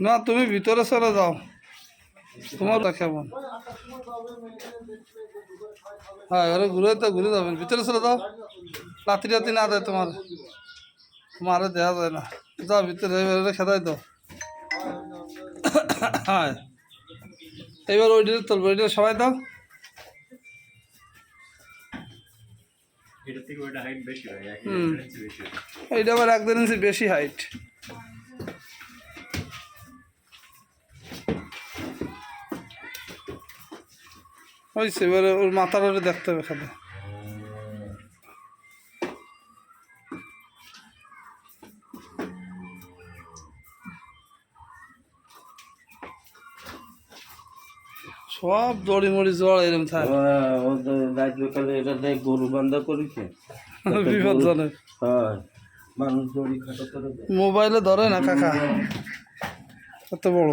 না তুমি ভিতরে চলে যাও, তোমার কেমন? হ্যাঁ এবারে ঘুরে যাবেন, ভিতরে চলে যাও, লাতি টাতি না দেয় তোমার, তোমারে দেওয়া যায় না, যাও ভিতরে এবারে খেদাই দাও। হ্যাঁ এবার ওইটা তুলবো, ওইটা সবাই দাও। এইটা আবার 1-1.5 ইঞ্চি বেশি হাইট। হয়েছে, এবারে ওর মাথার ওরে দেখতে হবে খালি। সব দড়ি মড়ি জড় এরকম থাকে, গরু বান্ধা করেছে বিপজ্জনক। মানুষ দড়ি খাটো করে মোবাইলে ধরে না কাকা, কত বড়।